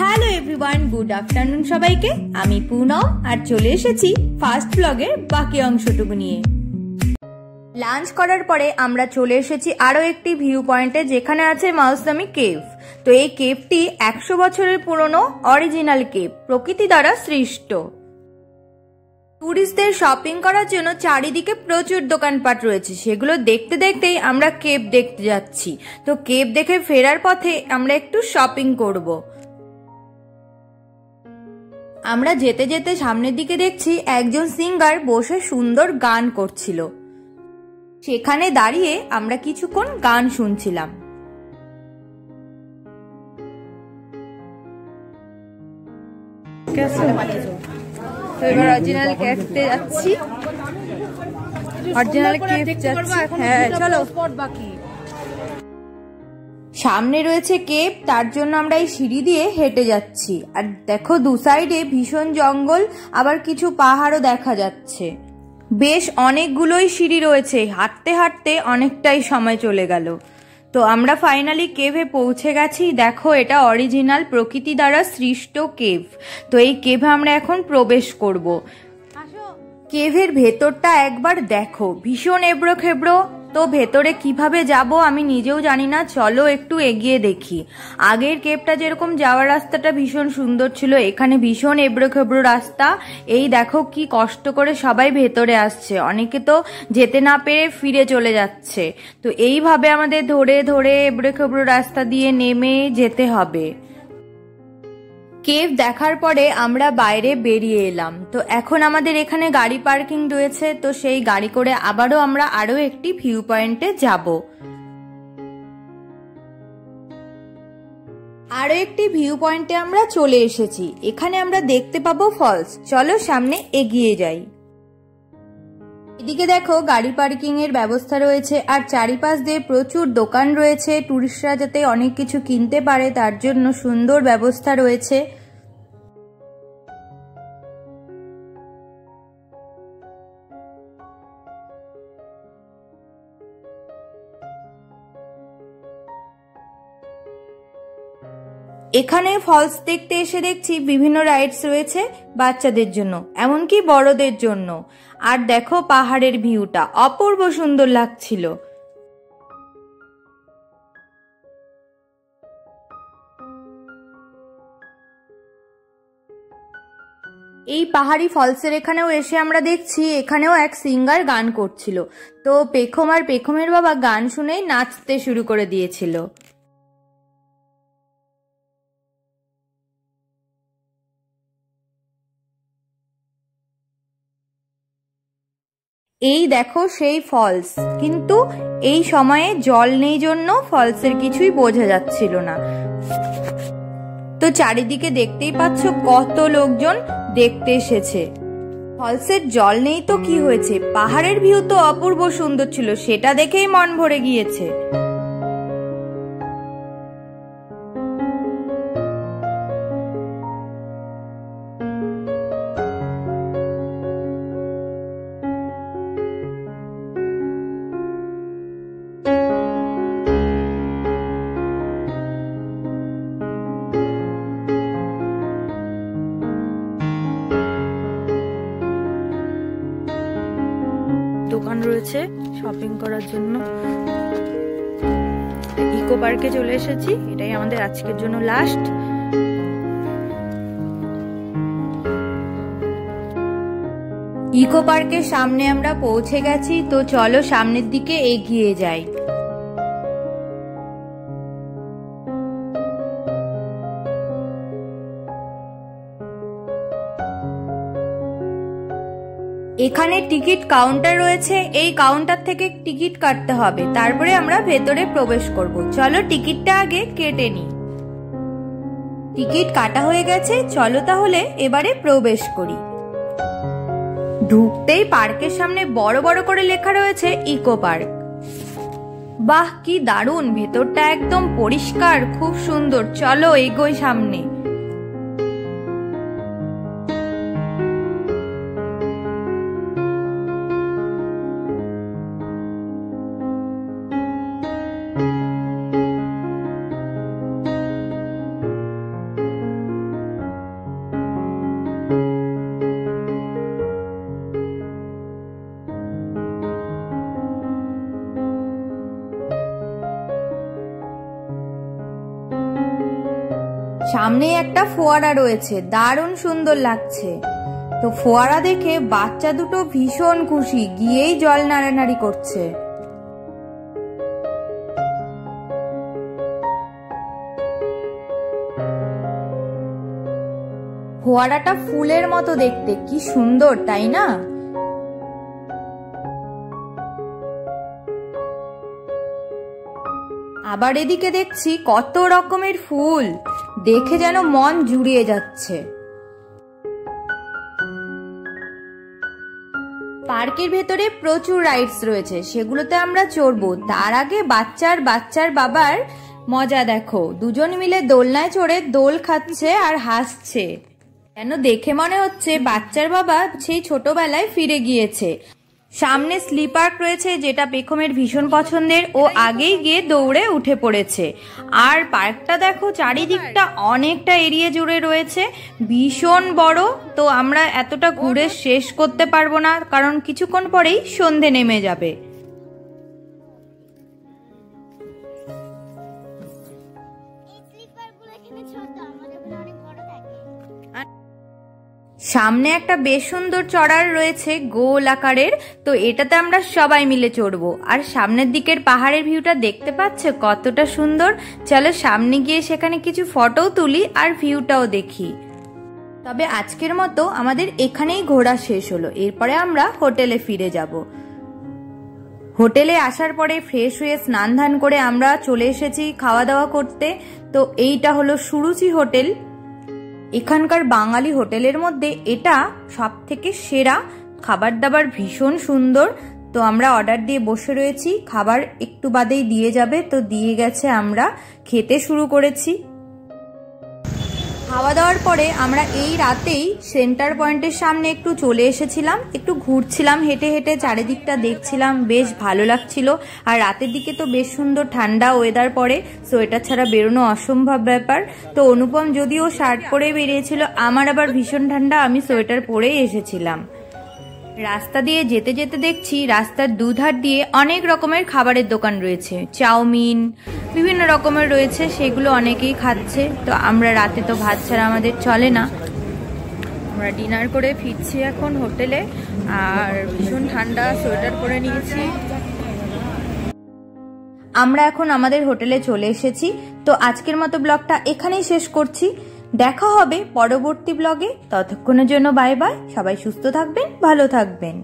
Hello everyone, good afternoon সবাইকে। আমি পুনম আর চলে এসেছি ফার্স্ট ব্লগের বাকি অংশটুকু নিয়ে। লাঞ্চ করার পরে আমরা চলে এসেছি আরো একটি ভিউ পয়েন্টে, যেখানে আছে মাউসনামি কেভ। তো এই কেভটি 100 বছরের পুরনো অরিজিনাল কেভ, প্রকৃতি দ্বারা সৃষ্ট। টুরিস্টদের শপিং করার জন্য চারিদিকে প্রচুর দোকানপাট রয়েছে, সেগুলো দেখতে দেখতেই আমরা কেভ দেখতে যাচ্ছি। তো কেভ দেখে ফেরার পথে আমরা একটু শপিং করব। আমরা যেতে যেতে সামনের দিকে দেখছি একজন সিঙ্গার বসে সুন্দর গান করছিল। সেখানে দাঁড়িয়ে আমরা কিছুক্ষণ গান শুনছিলাম। তো এবার অরিজিনাল কেভতে যাচ্ছি। অরিজিনাল কেভ যাচ্ছি। হ্যাঁ চলো। সামনে রয়েছে কেভ, তার জন্য আমরা এই সিঁড়ি দিয়ে হেঁটে যাচ্ছি। আর দেখো দু সাইডে ভীষণ জঙ্গল, আবার কিছু পাহাড়ও দেখা যাচ্ছে। বেশ অনেকগুলোই সিঁড়ি রয়েছে, হাঁটতে হাঁটতে অনেকটাই সময় চলে গেল। তো আমরা ফাইনালি কেভে পৌঁছে গেছি। দেখো এটা অরিজিনাল প্রকৃতি দ্বারা সৃষ্ট কেভ। তো এই কেভে আমরা এখন প্রবেশ করব। কেভের ভেতরটা একবার দেখো, ভীষণ এবড়ো খেবড়ো। তো ভেতরে কিভাবে যাব আমি নিজেও জানি না, চলো একটু এগিয়ে দেখি। আগের কেভটা যেরকম যাওয়ার রাস্তাটা ভীষণ সুন্দর ছিল, এখানে ভীষণ এবড়ো খেবড়ো রাস্তা। এই দেখো কি কষ্ট করে সবাই ভেতরে আসছে, অনেকে তো যেতে না পেরে ফিরে চলে যাচ্ছে। তো এইভাবে আমাদের ধরে ধরে এবড়ো খেবড়ো রাস্তা দিয়ে নেমে যেতে হবে। কেভ দেখার পরে আমরা বাইরে বেরিয়ে এলাম। তো এখন আমাদের এখানে গাড়ি পার্কিং রয়েছে, তো সেই গাড়ি করে আবারও আমরা আরো একটি ভিউ পয়েন্টে যাব। আরো একটি ভিউ পয়েন্টে আমরা চলে এসেছি। এখানে আমরা দেখতে পাবো ফলস। চলো সামনে এগিয়ে যাই। এদিকে দেখো গাড়ি পার্কিং এর ব্যবস্থা রয়েছে, আর চারিপাশ দিয়ে প্রচুর দোকান রয়েছে। টুরিস্টরা যাতে অনেক কিছু কিনতে পারে তার জন্য সুন্দর ব্যবস্থা রয়েছে। এখানে ফলস দেখতে এসে দেখছি বিভিন্ন রাইডস রয়েছে বাচ্চাদের জন্য, এমনকি বড়দের জন্য। আর দেখো পাহাড়ের ভিউটা অপূর্ব সুন্দর লাগছিল। এই পাহাড়ি ফলসের এখানেও এসে আমরা দেখছি এখানেও এক সিঙ্গার গান করছিল। তো পেখম আর পেখমের বাবা গান শুনেই নাচতে শুরু করে দিয়েছিল। এই দেখো সেই ফলস, কিন্তু এই সময়ে জল নেই জন্য ফলসের কিছুই বোঝা যাচ্ছিল না। তো চারিদিকে দেখতেই পাচ্ছ কত লোকজন দেখতে এসেছে। ফলসের জল নেই তো কি হয়েছে, পাহাড়ের ভিউ তো অপূর্ব সুন্দর ছিল, সেটা দেখেই মন ভরে গিয়েছে। দোকান রয়েছে শপিং করার জন্য। ইকো পার্কে চলে এসেছি, এটাই আমাদের আজকের জন্য লাস্ট। ইকো পার্কের সামনে আমরা পৌঁছে গেছি। তো চলো সামনের দিকে এগিয়ে যাই। এখানে টিকিট কাউন্টার রয়েছে, এই কাউন্টার থেকে টিকিট কাটতে হবে, তারপরে আমরা ভেতরে প্রবেশ করব। চলো টিকিটটা আগে কেটে নিই। টিকিট কাটা হয়ে গেছে, চলো তাহলে এবারে প্রবেশ করি। ঢুকতেই পার্কের সামনে বড় বড় করে লেখা রয়েছে ইকো পার্ক। বাহ কি দারুণ, ভেতরটা একদম পরিষ্কার, খুব সুন্দর। চলো এগোই সামনে। সামনে একটা ফোয়ারা রয়েছে, দারুণ সুন্দর লাগছে। তো ফোয়ারা দেখে বাচ্চা দুটো ভীষণ খুশি, গিয়েই জল নাড়ানাড়ি করছে। ফোয়ারাটা ফুলের মতো দেখতে, কি সুন্দর তাই না? আবার এদিকে দেখছি কত রকমের ফুল, দেখে যেন মন জুড়িয়ে যাচ্ছে। পার্কের ভেতরে প্রচুর রাইডস রয়েছে, সেগুলোতে আমরা চড়বো। তার আগে বাচ্চার বাবার মজা দেখো, দুজন মিলে দোলনায় চড়ে দোল খাচ্ছে আর হাসছে। যেন দেখে মনে হচ্ছে বাচ্চার বাবা সেই ছোটবেলায় ফিরে গিয়েছে। সামনে স্লিপার রয়েছে, যেটা পেখমের ভীষণ পছন্দের, ও আগেই গিয়ে দৌড়ে উঠে পড়েছে। আর পার্কটা দেখো, চারিদিকটা অনেকটা এরিয়া জুড়ে রয়েছে, ভীষণ বড়। তো আমরা এতটা ঘুরে শেষ করতে পারবো না, কারণ কিছুক্ষণ পরেই সন্ধে নেমে যাবে। সামনে একটা বেশ সুন্দর চড়ার রয়েছে, গোল আকারের। তো এটাতে আমরা সবাই মিলে চড়বো। আর সামনের দিকের পাহাড়ের ভিউটা দেখতে পাচ্ছে কতটা সুন্দর। চলো সামনে গিয়ে সেখানে কিছু ফটোও তুলি আর ভিউটাও দেখি। তবে আজকের মতো আমাদের এখানেই ঘোরা শেষ হলো। এরপরে আমরা হোটেলে ফিরে যাব। হোটেলে আসার পরে ফ্রেশ হয়ে স্নান ধান করে আমরা চলে এসেছি খাওয়া দাওয়া করতে। তো এইটা হলো সুরুচি হোটেল। এখানকার বাঙালি হোটেলের মধ্যে এটা সব থেকে সেরা। খাবার দাবার ভীষণ সুন্দর। তো আমরা অর্ডার দিয়ে বসে রয়েছি, খাবার একটু বাদেই দিয়ে যাবে। তো দিয়ে গেছে, আমরা খেতে শুরু করেছি। খাওয়া দাওয়ার পরে আমরা এই রাতেই সেন্টার পয়েন্টের সামনে একটু চলে এসেছিলাম, একটু ঘুরছিলাম, হেঁটে হেঁটে চারিদিকটা দেখছিলাম, বেশ ভালো লাগছিল। আর রাতের দিকে তো বেশ সুন্দর ঠান্ডা ওয়েদার পড়ে, সোয়েটার ছাড়া বেরোনো অসম্ভব ব্যাপার। তো অনুপম যদিও শার্ট পরে বেরিয়েছিল, আমার আবার ভীষণ ঠান্ডা, আমি সোয়েটার পরেই এসেছিলাম। রাস্তা দিয়ে যেতে যেতে দেখছি রাস্তার দুধার দিয়ে অনেক রকমের খাবারের দোকান রয়েছে, চাউমিন বিভিন্ন রকমের রয়েছে, সেগুলো অনেকেই খাচ্ছে। তো আমরা রাতে তো ভাত ছাড়া আমাদের চলে না। আমরা ডিনার করে ফিরছি এখন হোটেলে, আর ভীষণ ঠান্ডা, সোয়েটার পরে নিয়েছি। আমরা এখন আমাদের হোটেলে চলে এসেছি। তো আজকের মতো ব্লগটা এখানেই শেষ করছি। দেখা হবে পরবর্তী ব্লগে। ততক্ষণের জন্য বাই বাই। সবাই সুস্থ থাকবেন, ভালো থাকবেন।